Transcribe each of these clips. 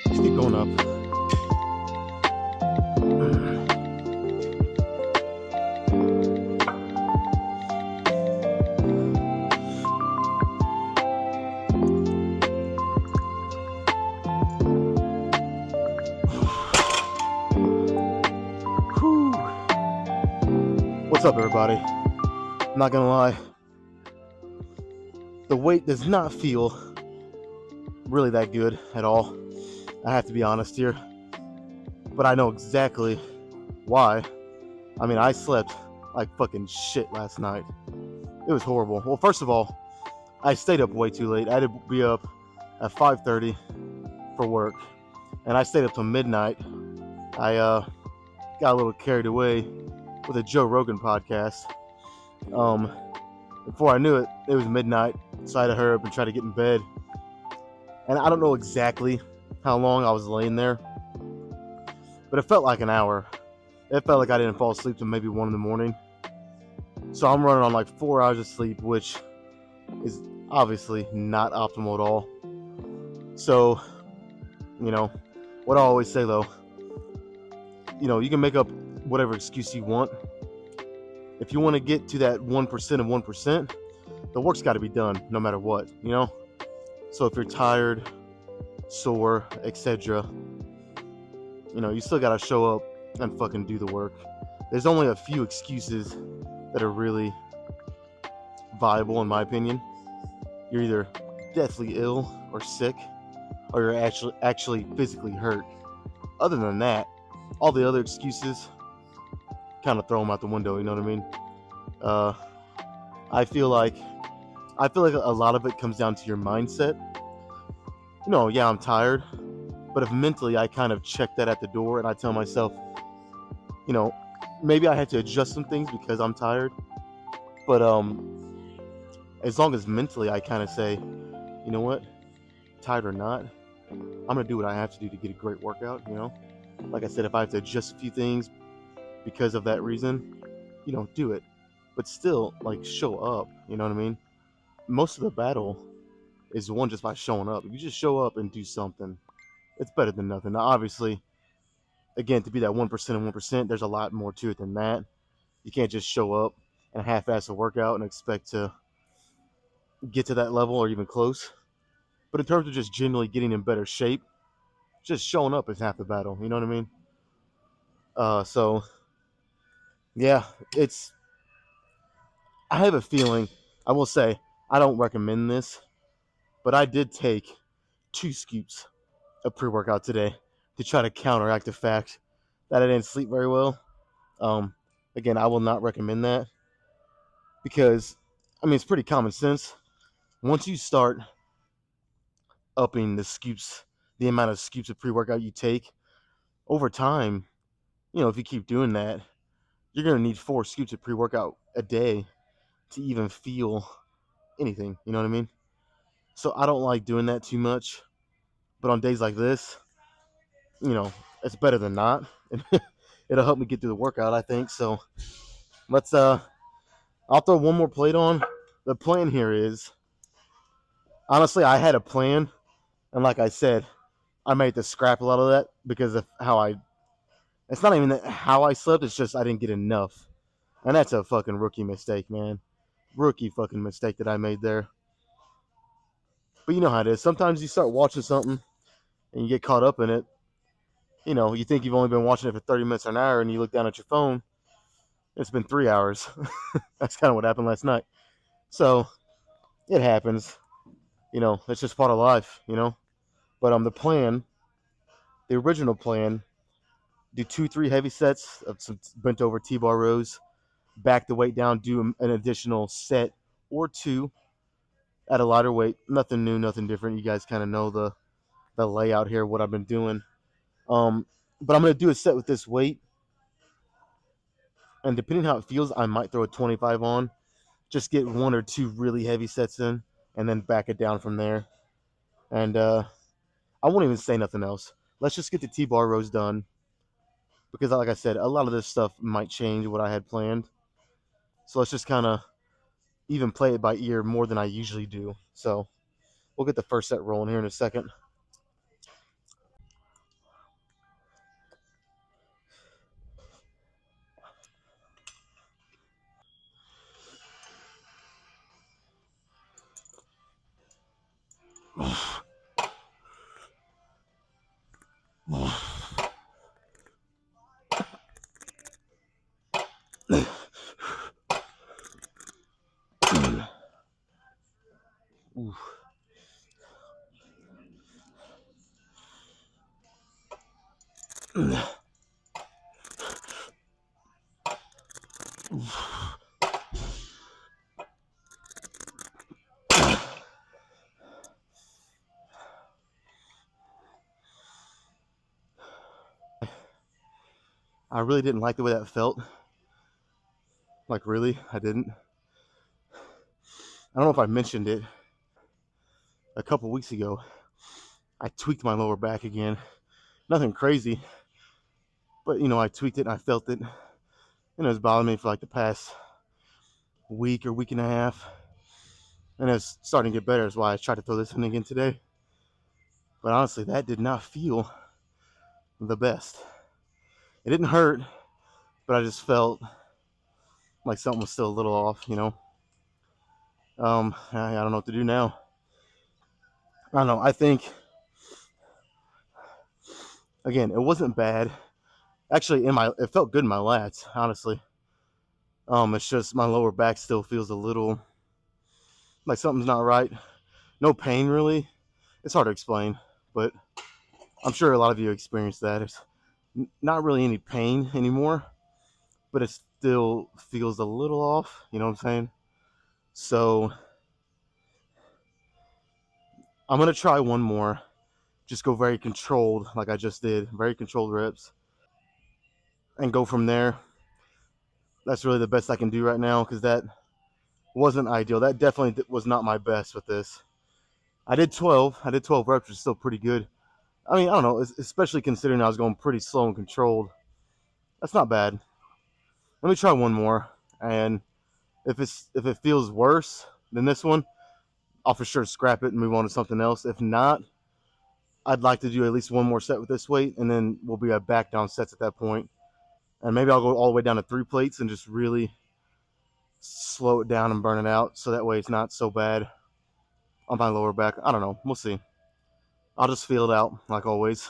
Just keep going up. Whew. What's up, everybody? I'm not gonna lie. The weight does not feel really that good at all. I have to be honest here. But I know exactly why. I mean, I slept like fucking shit last night. It was horrible. Well, first of all, I stayed up way too late. I had to be up at 5:30 for work, and I stayed up till midnight. I got a little carried away with a Joe Rogan podcast. Before I knew it, it was midnight, so I had to hurry up and try to get in bed. And I don't know exactly how long I was laying there, but it felt like an hour. It felt like I didn't fall asleep till maybe 1 in the morning. So I'm running on like 4 hours of sleep, which is obviously not optimal at all. So, you know, what I always say though, you can make up whatever excuse you want. If you want to get to that 1% of 1%, the work's got to be done no matter what, So if you're tired, sore, etc., you still got to show up and fucking do the work. There's only a few excuses that are really viable, in my opinion. You're either deathly ill or sick, or you're actually physically hurt. Other than that, all the other excuses, kind of throw them out the window. You know what I mean? I feel like a lot of it comes down to your mindset. Yeah, I'm tired, but if mentally I kind of check that at the door and I tell myself, maybe I had to adjust some things because I'm tired, but as long as mentally I kind of say, you know what, tired or not, I'm gonna do what I have to do to get a great workout. Like I said, if I have to adjust a few things because of that reason, do it. But still, like, show up. You know what I mean? Most of the battle is won just by showing up. If you just show up and do something, it's better than nothing. Now, obviously, again, to be that 1% and 1%, there's a lot more to it than that. You can't just show up and half-ass a workout and expect to get to that level or even close. But in terms of just generally getting in better shape, just showing up is half the battle. You know what I mean? So, yeah, I have a feeling, I will say, I don't recommend this, but I did take 2 scoops of pre-workout today to try to counteract the fact that I didn't sleep very well. Again, I will not recommend that because, it's pretty common sense. Once you start upping the amount of scoops of pre-workout you take, over time, if you keep doing that, you're going to need 4 scoops of pre-workout a day to even feel anything. You know what I mean? So I don't like doing that too much. But on days like this, it's better than not. It'll help me get through the workout, I think. So let's I'll throw one more plate on. The plan here is, honestly, I had a plan, and like I said, I made to scrap a lot of that because of it's not even how I slept, it's just I didn't get enough. And that's a fucking rookie mistake, man. Rookie fucking mistake that I made there. But you know how it is. Sometimes you start watching something and you get caught up in it, You think you've only been watching it for 30 minutes or an hour, and you look down at your phone, it's been 3 hours. That's kind of what happened last night. So it happens. It's just part of life. But the original plan, do 2, 3 heavy sets of some bent over T-bar rows, back the weight down, do an additional set or two at a lighter weight. Nothing new, nothing different. You guys kind of know the layout here, what I've been doing. But I'm gonna do a set with this weight, and depending how it feels, I might throw a 25 on. Just get 1 or 2 really heavy sets in, and then back it down from there. And I won't even say nothing else. Let's just get the T-bar rows done, because like I said, a lot of this stuff might change what I had planned. So let's just kind of even play it by ear more than I usually do. So we'll get the first set rolling here in a second. I really didn't like the way that felt. Like, really, I didn't. I don't know if I mentioned it a couple weeks ago. I tweaked my lower back again. Nothing crazy, but I tweaked it and I felt it. And it was bothering me for like the past week or week and a half. And it's starting to get better. That's why I tried to throw this in again today. But honestly, that did not feel the best. It didn't hurt, but I just felt like something was still a little off. I don't know what to do now. I don't know. I think, again, it wasn't bad. Actually, it felt good in my lats, honestly. It's just my lower back still feels a little like something's not right. No pain really. It's hard to explain, but I'm sure a lot of you experienced that. It's not really any pain anymore, but it still feels a little off. You know what I'm saying? So I'm gonna try one more. Just go very controlled, like I just did. Very controlled reps, and go from there. That's really the best I can do right now because that wasn't ideal. That definitely was not my best with this. I did 12. I did 12 reps, which is still pretty good. I mean, I don't know, especially considering I was going pretty slow and controlled. That's not bad. Let me try one more, and if it feels worse than this one, I'll for sure scrap it and move on to something else. If not, I'd like to do at least one more set with this weight, and then we'll be at back down sets at that point. And maybe I'll go all the way down to 3 plates and just really slow it down and burn it out, so that way it's not so bad on my lower back. I don't know. We'll see. I'll just feel it out like always.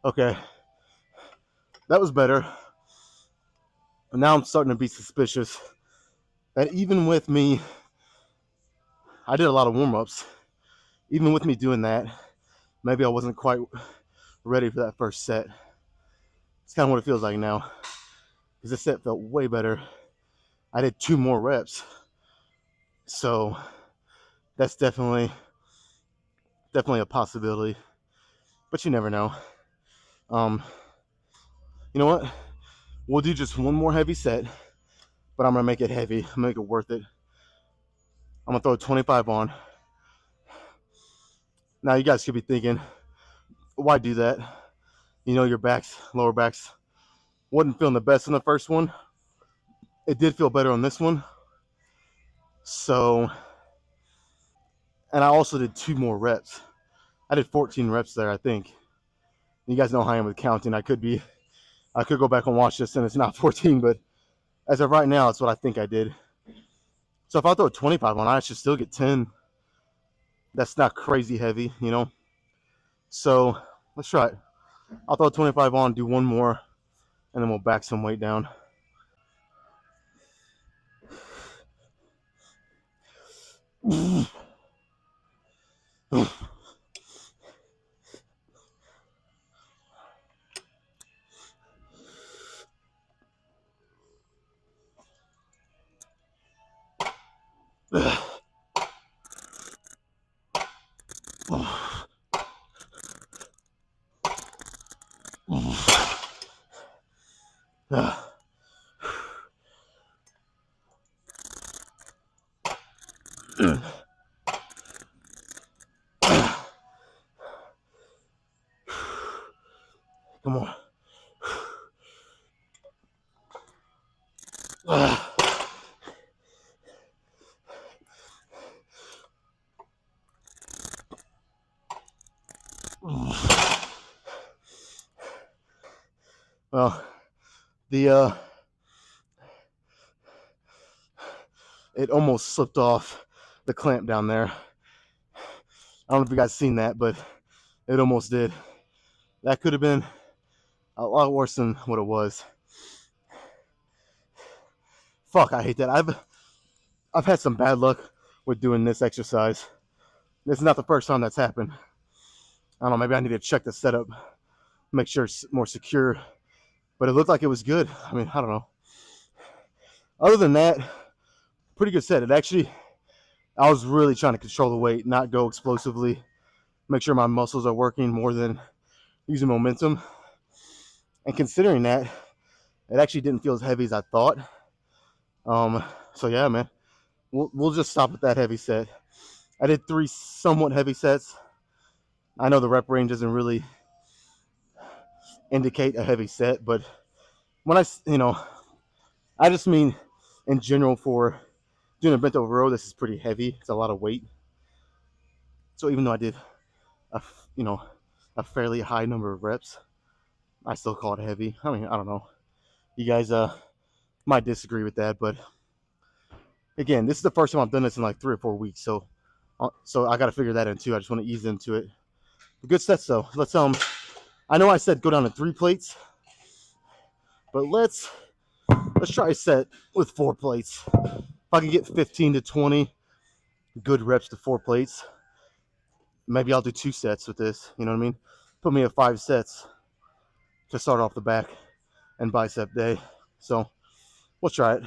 Okay, that was better. But now I'm starting to be suspicious that even with me, I did a lot of warm ups. Even with me doing that, maybe I wasn't quite ready for that first set. It's kind of what it feels like now. Because this set felt way better. I did 2 more reps. So that's definitely a possibility. But you never know. Um, you know what? We'll do just one more heavy set, but I'm gonna make it heavy. I'm gonna make it worth it. I'm gonna throw 25 on. Now you guys could be thinking, why do that? You know, your backs, lower backs, wasn't feeling the best in the first one. It did feel better on this one. So, and I also did 2 more reps. I did 14 reps there, I think. You guys know how I am with counting. I could go back and watch this and it's not 14, but as of right now, it's what I think I did. So if I throw 25 on, I should still get 10. That's not crazy heavy, you know? So let's try it. I'll throw 25 on, do one more, and then we'll back some weight down. Come on. Well, the it almost slipped off the clamp down there. I don't know if you guys seen that, but it almost did. That could have been a lot worse than what it was. Fuck, I hate that. I've had some bad luck with doing this exercise. This is not the first time that's happened. I don't know, maybe I need to check the setup, make sure it's more secure. But it looked like it was good. I mean, I don't know. Other than that, pretty good set. It actually, I was really trying to control the weight, not go explosively, make sure my muscles are working more than using momentum. And considering that, it actually didn't feel as heavy as I thought. So yeah, man, we'll just stop at that heavy set. I did 3 somewhat heavy sets. I know the rep range doesn't really indicate a heavy set, but when I just mean in general for doing a bent over row, this is pretty heavy. It's a lot of weight. So even though I did a a fairly high number of reps, I still call it heavy. I mean, I don't know. You guys might disagree with that, but again, this is the first time I've done this in like 3 or 4 weeks, so I got to figure that in too. I just want to ease into it. Good sets though. Let's I know I said go down to 3 plates, but let's try a set with 4 plates. If I can get 15 to 20 good reps to 4 plates, maybe I'll do 2 sets with this. You know what I mean? Put me at 5 sets to start off the back and bicep day. So we'll try it.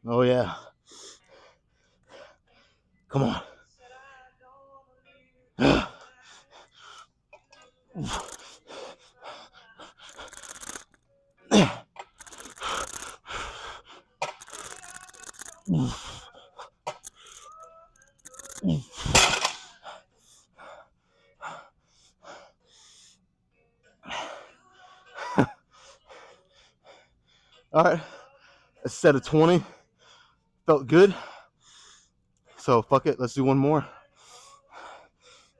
Oh yeah. Come on. All right. A set of 20 felt good. So fuck it. Let's do one more.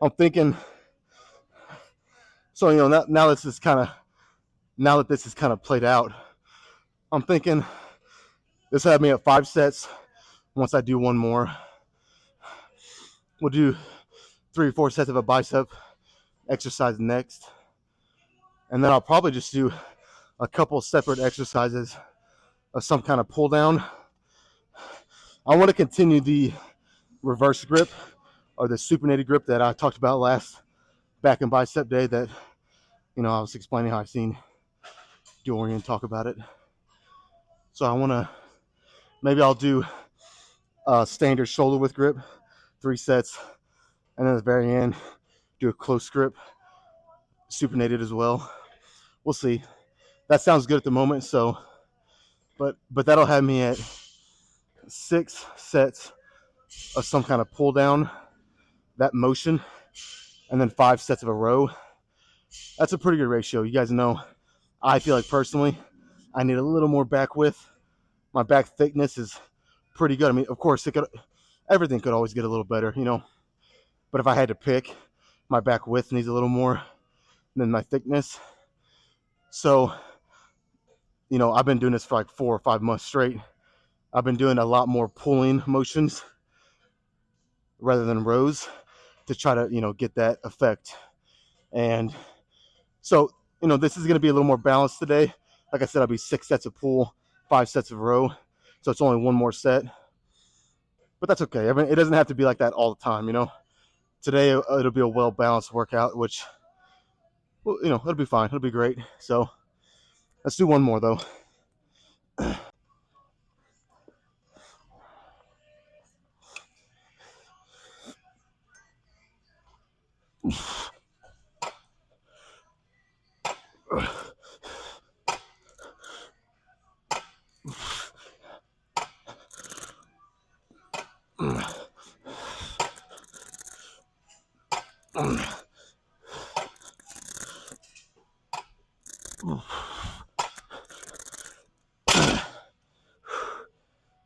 I'm thinking. So now this is kind of now that this is kind of played out, I'm thinking this had me at 5 sets. Once I do one more, we'll do 3 or 4 sets of a bicep exercise next. And then I'll probably just do a couple separate exercises of some kind of pull down. I want to continue the reverse grip or the supinated grip that I talked about last back in bicep day that, I was explaining how I've seen Dorian talk about it. So I want to, maybe I'll do a standard shoulder width grip, 3 sets, and then at the very end, do a close grip, supinated as well. We'll see. That sounds good at the moment. So, but that'll have me at 6 sets of some kind of pull down, that motion, and then 5 sets of a row. That's a pretty good ratio. You guys know, I feel like personally, I need a little more back width. My back thickness is pretty good. I mean, of course, everything could always get a little better, But if I had to pick, my back width needs a little more than my thickness. So, I've been doing this for like 4 or 5 months straight. I've been doing a lot more pulling motions rather than rows to try to, get that effect. And so, this is going to be a little more balanced today. Like I said, I'll be 6 sets of pull, 5 sets of row. So it's only one more set. But that's okay. I mean, it doesn't have to be like that all the time, Today, it'll be a well-balanced workout, which, well, it'll be fine. It'll be great. So let's do one more, though.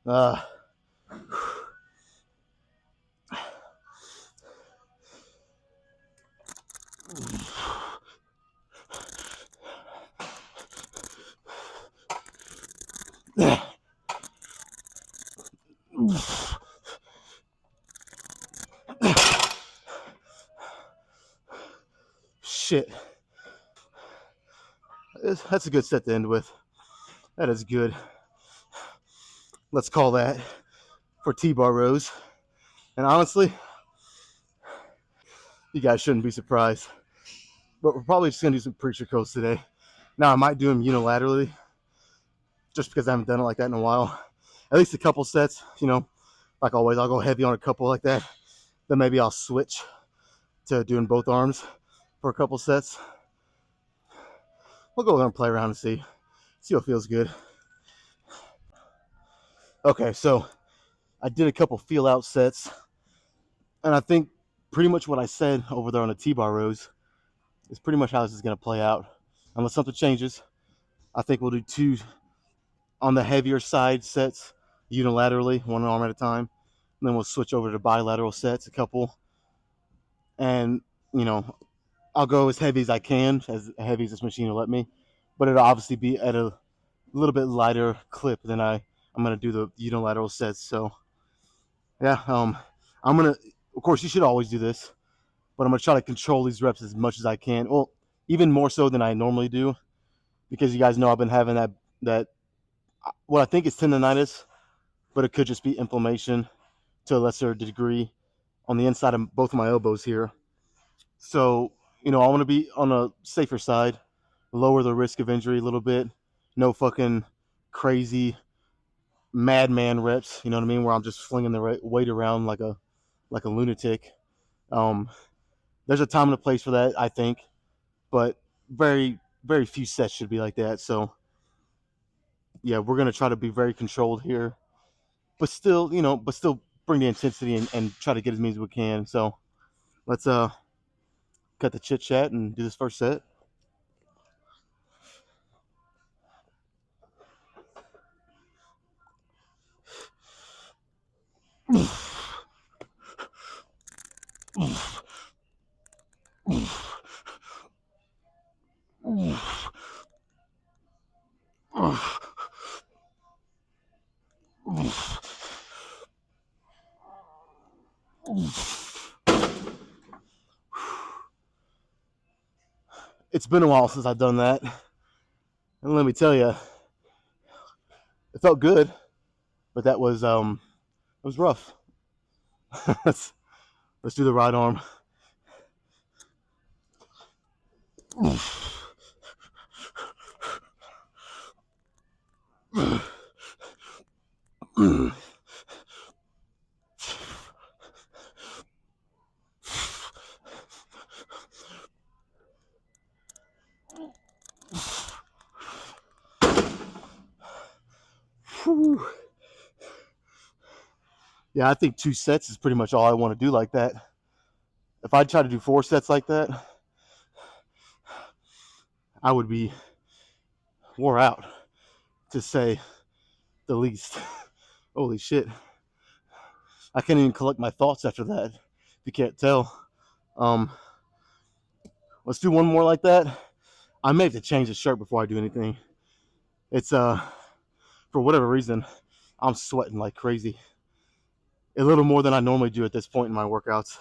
Uh, shit. That's a good set to end with. That is good. Let's call that for T-bar rows. And honestly, you guys shouldn't be surprised. But we're probably just going to do some preacher curls today. Now, I might do them unilaterally just because I haven't done it like that in a while. At least a couple sets, Like always, I'll go heavy on a couple like that. Then maybe I'll switch to doing both arms for a couple sets. We'll go there and play around and see what feels good. Okay, so I did a couple feel out sets, and I think pretty much what I said over there on the T-bar rows is pretty much how this is going to play out. Unless something changes, I think we'll do 2 on the heavier side sets unilaterally, one arm at a time. And then we'll switch over to bilateral sets, a couple. And, I'll go as heavy as I can, as heavy as this machine will let me. But it'll obviously be at a little bit lighter clip than I'm going to do the unilateral sets. So, yeah, I'm going to, of course, you should always do this. But I'm going to try to control these reps as much as I can. Well, even more so than I normally do. Because you guys know I've been having that what I think is tendonitis, but it could just be inflammation to a lesser degree on the inside of both of my elbows here. So, I want to be on a safer side, lower the risk of injury a little bit. No fucking crazy madman reps, you know what I mean, where I'm just flinging the weight around like a lunatic. There's a time and a place for that, I think, but very, very few sets should be like that. So, yeah, we're gonna try to be very controlled here, but still, bring the intensity and try to get as many as we can. So let's cut the chit chat and do this first set. It's been a while since I've done that. And let me tell you, it felt good, but that was it was rough. let's let's do the right arm. Yeah, I think 2 sets is pretty much all I want to do like that. If I try to do 4 sets like that, I would be wore out, to say the least. Holy shit. I can't even collect my thoughts after that, if you can't tell. Um, let's do one more like that. I may have to change the shirt before I do anything. It's for whatever reason, I'm sweating like crazy. A little more than I normally do at this point in my workouts.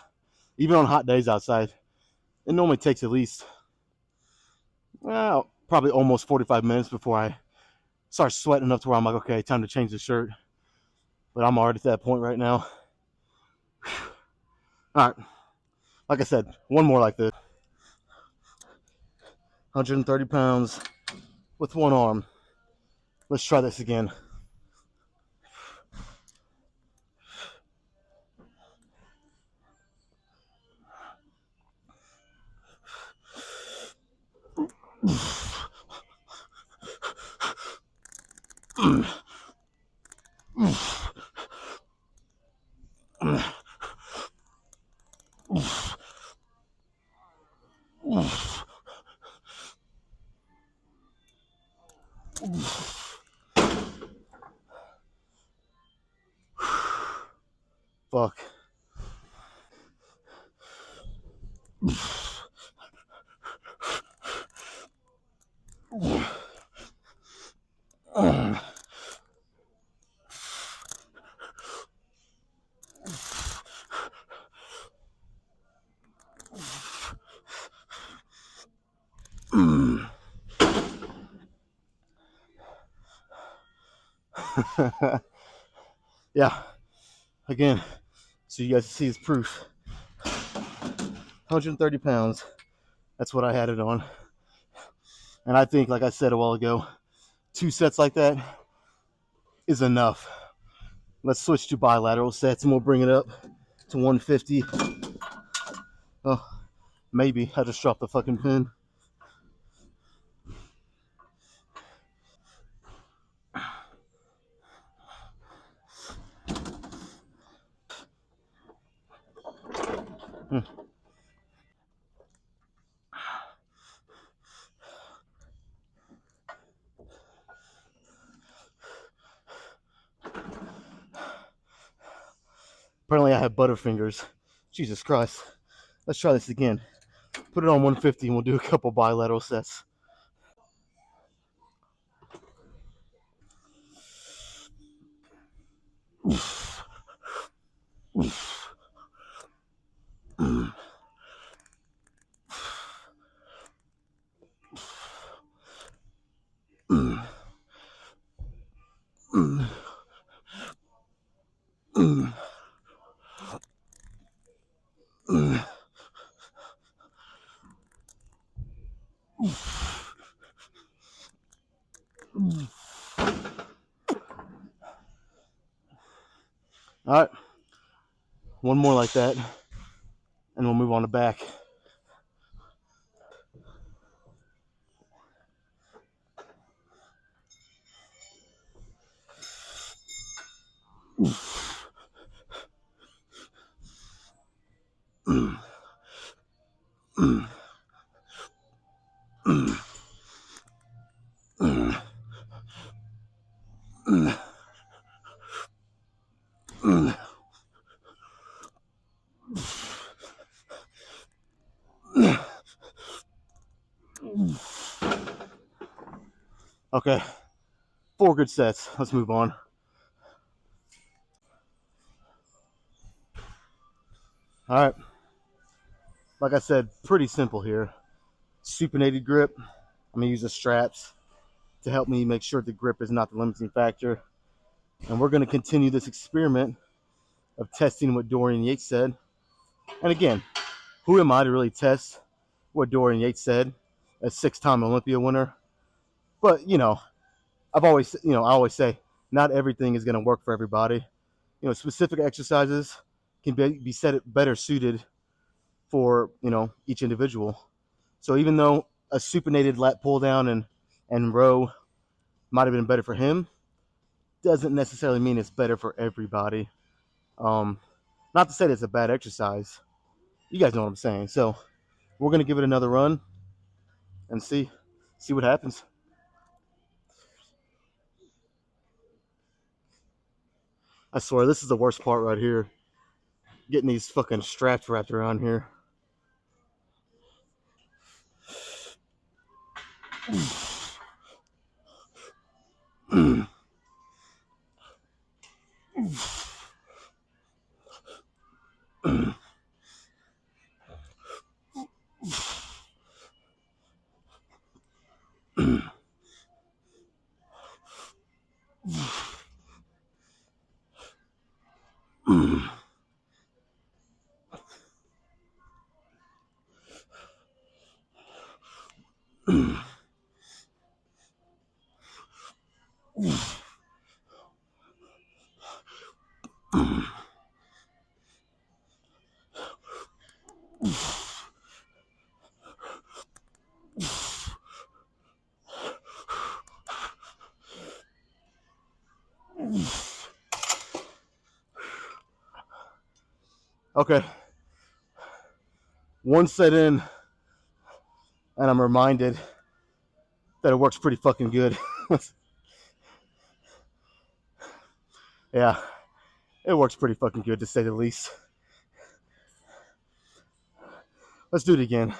Even on hot days outside. It normally takes at least probably almost 45 minutes before I start sweating enough to where I'm like, okay, time to change the shirt. But I'm already at that point right now. All right. Like I said, one more like this. 130 pounds with one arm. Let's try this again. Fuck. Yeah. Again, so you guys see his proof. 130 pounds. That's what I had it on. And I think, like I said a while ago, 2 sets like that is enough. Let's switch to bilateral sets and we'll bring it up to 150. Oh, maybe. I just dropped the fucking pin. Apparently I have butterfingers. Jesus Christ. Let's try this again. Put it on 150 and we'll do a couple bilateral sets. All right. One more like that and we'll move on to back. Okay. 4 good sets. Let's move on. All right. Like I said, pretty simple here. Supinated grip. I'm going to use the straps to help me make sure the grip is not the limiting factor. And we're going to continue this experiment of testing what Dorian Yates said. And again, who am I to really test what Dorian Yates said, a 6-time Olympia winner? But, I always say not everything is going to work for everybody. Specific exercises can be set better suited for, each individual. So even though a supinated lat pull down and row might have been better for him, doesn't necessarily mean it's better for everybody. Not to say that it's a bad exercise. You guys know what I'm saying. So we're gonna give it another run and see what happens. I swear this is the worst part right here. Getting these fucking straps wrapped around here. Okay. One set in, and I'm reminded that it works pretty fucking good. Yeah, it works pretty fucking good to say the least. Let's do it again.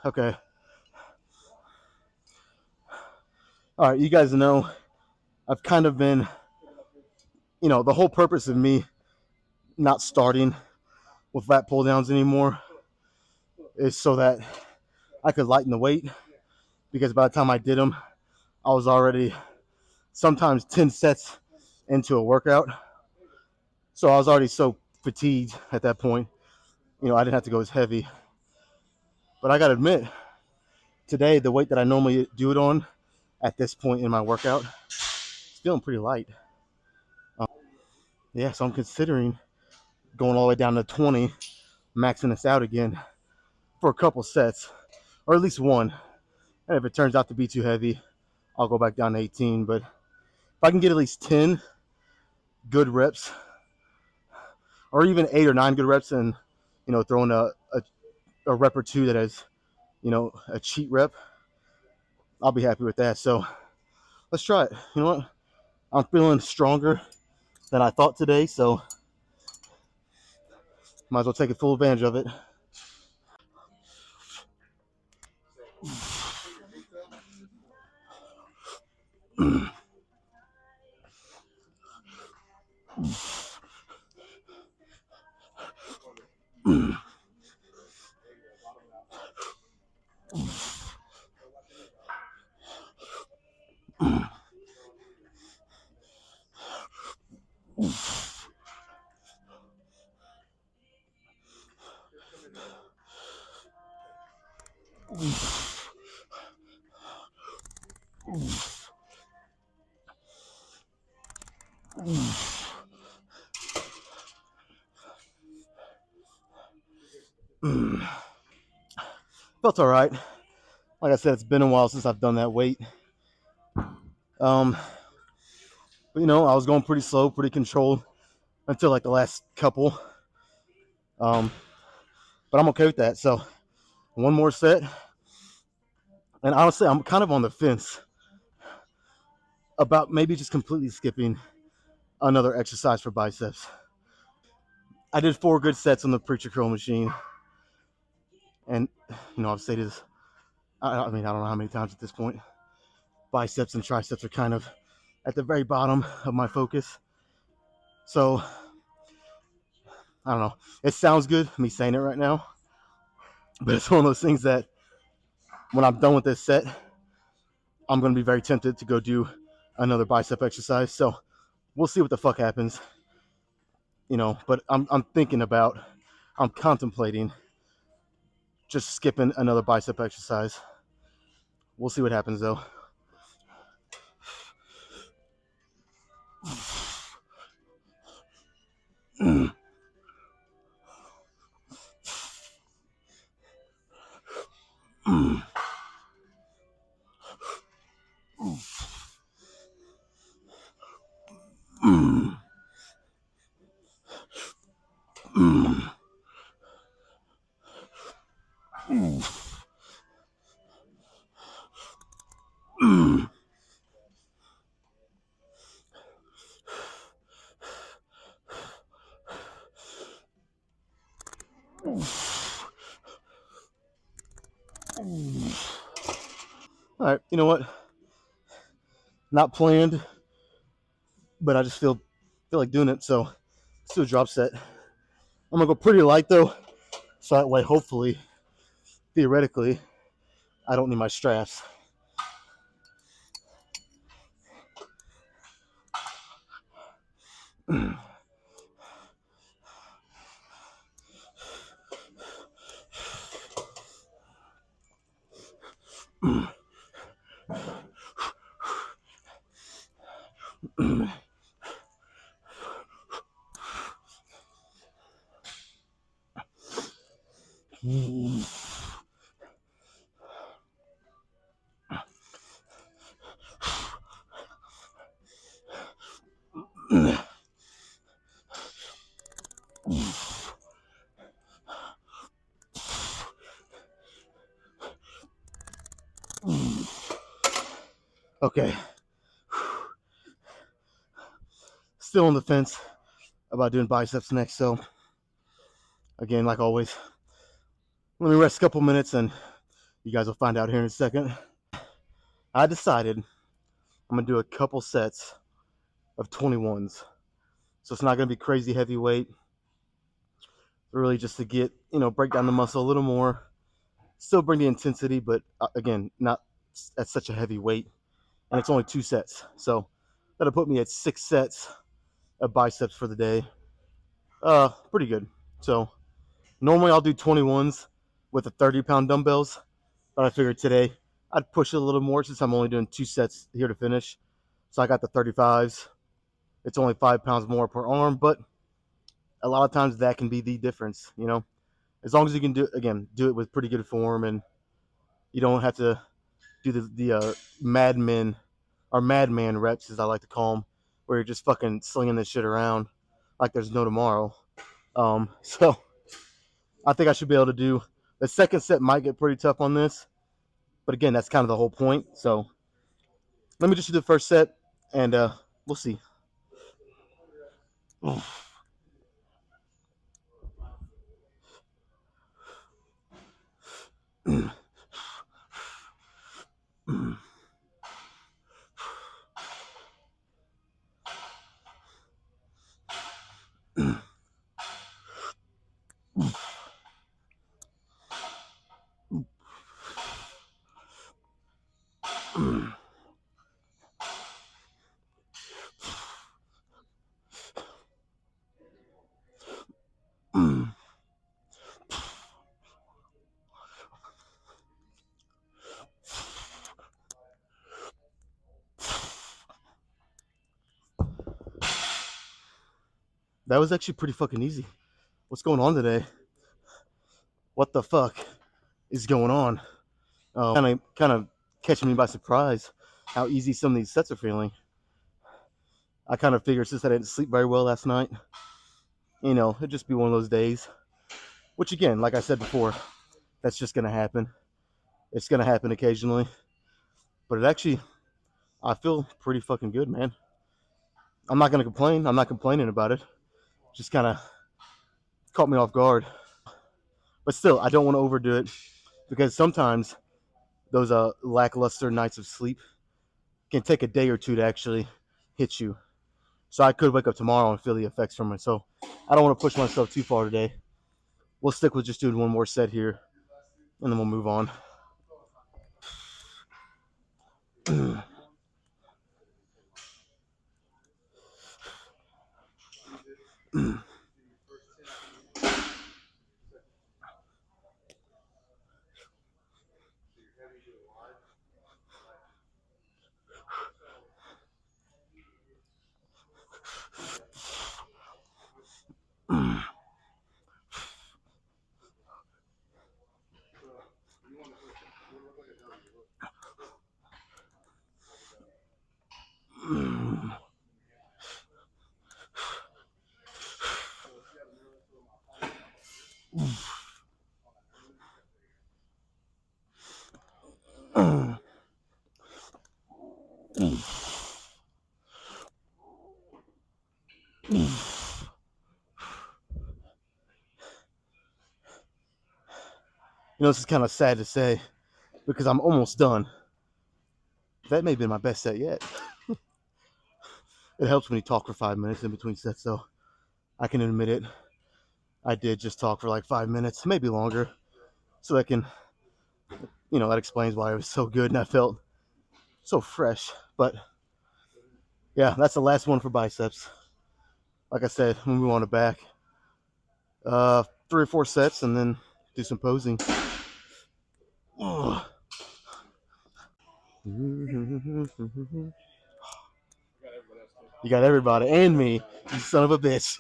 Okay. All right, you guys know I've kind of been, the whole purpose of me not starting with lat pull downs anymore is so that I could lighten the weight, because by the time I did them, I was already sometimes 10 sets into a workout. So I was already so fatigued at that point, I didn't have to go as heavy. But I got to admit, today, the weight that I normally do it on at this point in my workout is feeling pretty light. Yeah, so I'm considering going all the way down to 20, maxing this out again for a couple sets, or at least one. And if it turns out to be too heavy, I'll go back down to 18. But if I can get at least 10 good reps, or even 8 or 9 good reps, and throw in a rep or two that is, a cheat rep, I'll be happy with that. So let's try it. You know what? I'm feeling stronger than I thought today, so might as well take full advantage of it. Felt all right. Like I said, it's been a while since I've done that weight. Um, but, I was going pretty slow, pretty controlled until like the last couple. Um, but I'm okay with that. So one more set, and honestly, I'm kind of on the fence about maybe just completely skipping another exercise for biceps. I did 4 good sets on the preacher curl machine, and I've stated this. I mean, I don't know how many times at this point. Biceps and triceps are kind of at the very bottom of my focus. So I don't know. It sounds good, me saying it right now, but it's one of those things that when I'm done with this set, I'm going to be very tempted to go do another bicep exercise. So we'll see what the fuck happens, But I'm contemplating just skipping another bicep exercise. We'll see what happens though. All right, you know what? Not planned, but I just feel like doing it. So let's do a drop set. I'm gonna go pretty light though, so that way, hopefully, theoretically, I don't need my straps. Okay. Still on the fence about doing biceps next. So again, like always, let me rest a couple minutes and you guys will find out here in a second. I decided I'm gonna do a couple sets of 21s. So it's not gonna be crazy heavyweight. Really just to get, break down the muscle a little more. Still bring the intensity, but again, not at such a heavy weight. And it's only 2 sets. So that'll put me at 6 sets of biceps for the day. Pretty good. So normally I'll do 21s with the 30-pound dumbbells, but I figured today I'd push it a little more since I'm only doing 2 sets here to finish. So I got the 35s. It's only 5 pounds more per arm, but a lot of times that can be the difference, As long as you can do it with pretty good form, and you don't have to do the madmen or madman reps, as I like to call them, where you're just fucking slinging this shit around like there's no tomorrow. So I think I should be able to do the second set. Might get pretty tough on this, but again, that's kind of the whole point. So let me just do the first set, and we'll see. That was actually pretty fucking easy. What's going on today? What the fuck is going on? Kind of catching me by surprise how easy some of these sets are feeling. I kind of figured since I didn't sleep very well last night, it'd just be one of those days. Which again, like I said before, that's just gonna happen. It's gonna happen occasionally. But it actually, I feel pretty fucking good, man. I'm not gonna complain. I'm not complaining about it. Just kind of caught me off guard. But still, I don't want to overdo it because sometimes those lackluster nights of sleep can take a day or two to actually hit you. So I could wake up tomorrow and feel the effects from it. So I don't want to push myself too far today. We'll stick with just doing one more set here, and then we'll move on. This is kind of sad to say because I'm almost done. That may have been my best set yet. It helps when you talk for 5 minutes in between sets, though. I can admit it. I did just talk for like 5 minutes, maybe longer. So that can, that explains why it was so good and I felt so fresh. But yeah, that's the last one for biceps. Like I said, we'll move on to back. 3 or 4 sets and then do some posing. You got everybody and me, you son of a bitch.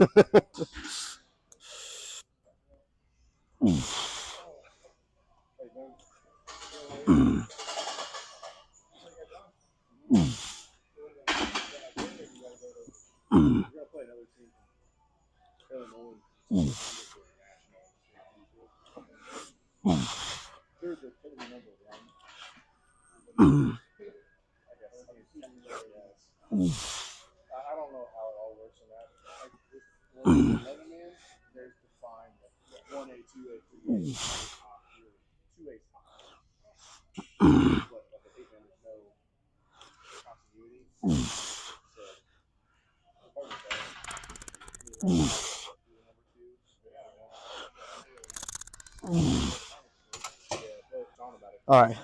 All right.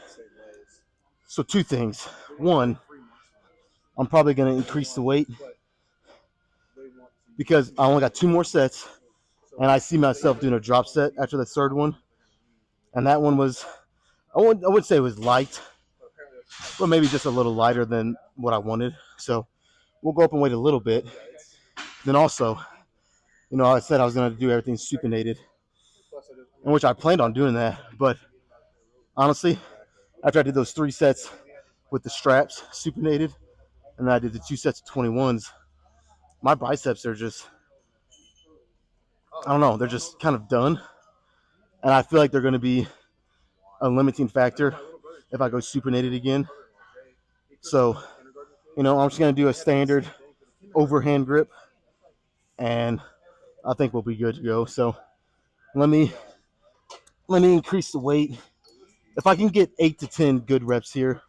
So 2 things. One, I'm probably going to increase the weight because I only got 2 more sets, and I see myself doing a drop set after the third one. And that one was, I would say it was light, but maybe just a little lighter than what I wanted. So we'll go up and wait a little bit. Then also, I said I was going to do everything supinated, in which I planned on doing that. But honestly, after I did those 3 sets with the straps supinated, and then I did the 2 sets of 21s, my biceps are just, I don't know, they're just kind of done. And I feel like they're going to be a limiting factor if I go supinated again. So, I'm just going to do a standard overhand grip, and I think we'll be good to go. So let me increase the weight. If I can get 8 to 10 good reps here,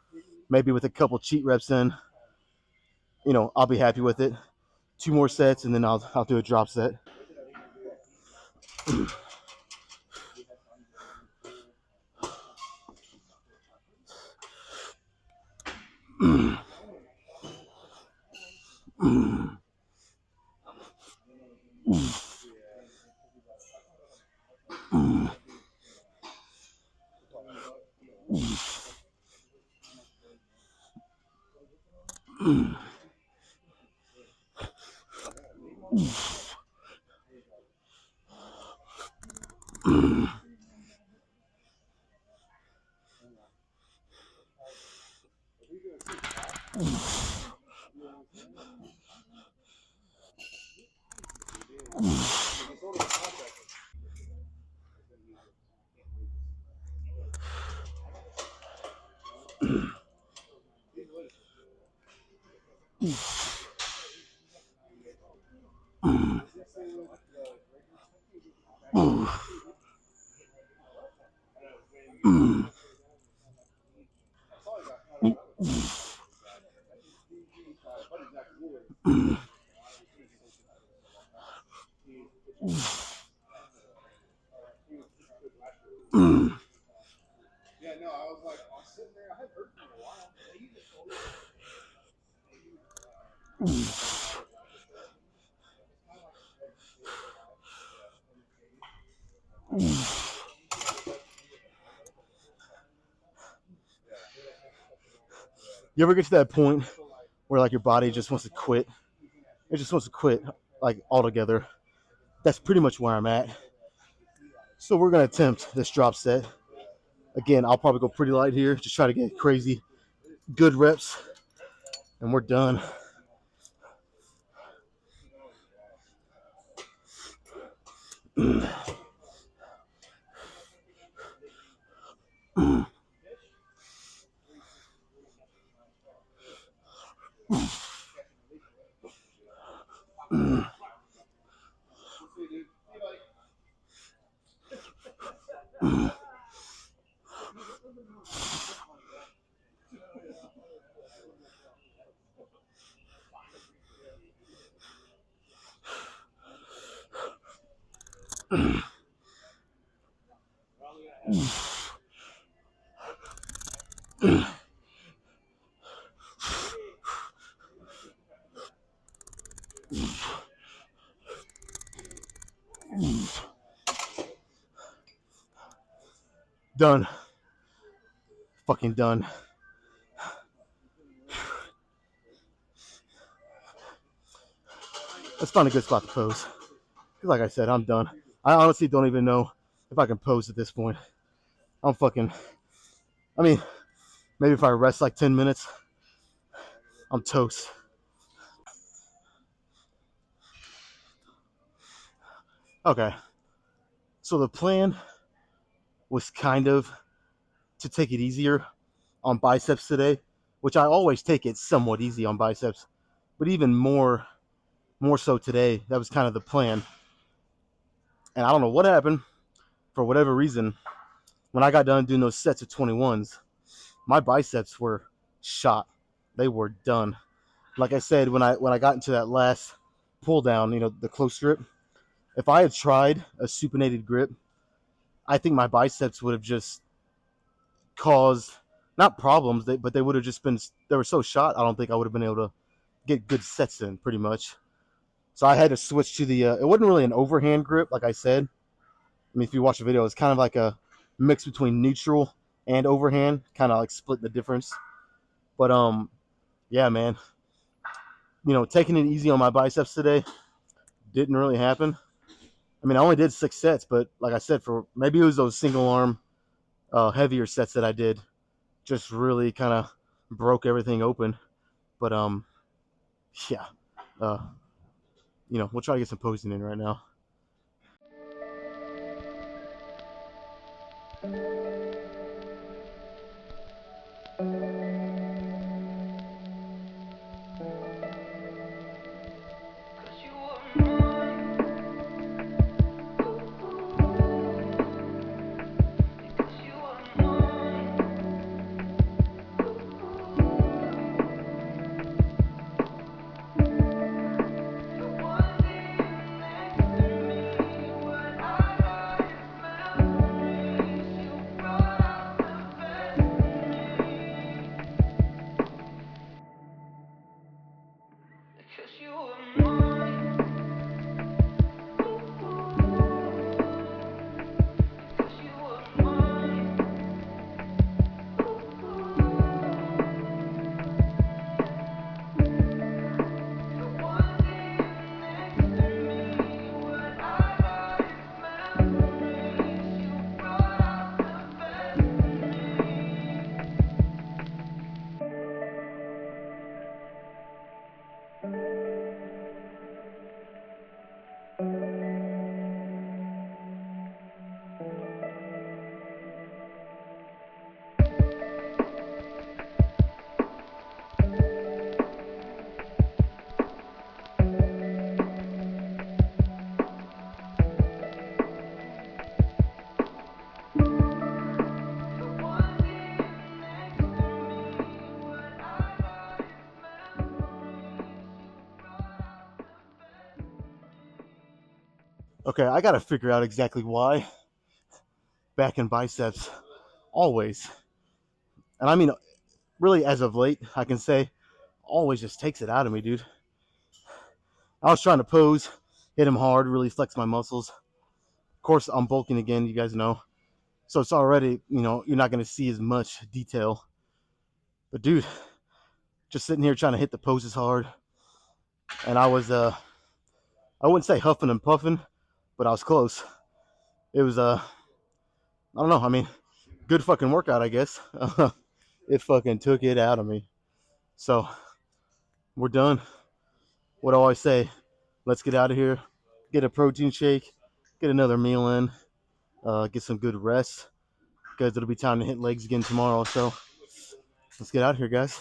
maybe with a couple cheat reps in, I'll be happy with it. 2 more sets, and then I'll do a drop set. You ever get to that point where like your body just wants to quit? It just wants to quit like altogether. That's pretty much where I'm at. So we're gonna attempt this drop set. Again, I'll probably go pretty light here, just try to get crazy good reps, and we're done. Done. Fucking done. Let's find a good spot to pose. Because like I said, I'm done. I honestly don't even know if I can pose at this point. I'm fucking. I mean, maybe if I rest like 10 minutes, I'm toast. Okay. So the plan was kind of to take it easier on biceps today, which I always take it somewhat easy on biceps, but even more so today. That was kind of the plan. And I don't know what happened. For whatever reason, when I got done doing those sets of 21s, my biceps were shot. They were done. Like I said, when I got into that last pull down, the close grip, if I had tried a supinated grip, I think my biceps would have just caused not problems, but they would have just been, they were so shot. I don't think I would have been able to get good sets in pretty much. So I had to switch to the. It wasn't really an overhand grip, like I said. I mean, if you watch the video, it's kind of like a mix between neutral and overhand, kind of like split the difference. But yeah, man, taking it easy on my biceps today didn't really happen. I mean, I only did 6 sets, but like I said, for maybe it was those single arm heavier sets that I did, just really kind of broke everything open. But yeah, uh, we'll try to get some posing in right now. Okay, I gotta figure out exactly why back and biceps always, and I mean really as of late, I can say always just takes it out of me, dude. I was trying to pose, hit him hard, really flex my muscles. Of course, I'm bulking again, you guys know. So it's already, you're not going to see as much detail. But dude, just sitting here trying to hit the poses hard. And I wouldn't say huffing and puffing, but I was close. It was, I don't know. I mean, good fucking workout, I guess. It fucking took it out of me. So we're done. What do I say? Let's get out of here, get a protein shake, get another meal in, get some good rest because it'll be time to hit legs again tomorrow. So let's get out of here, guys.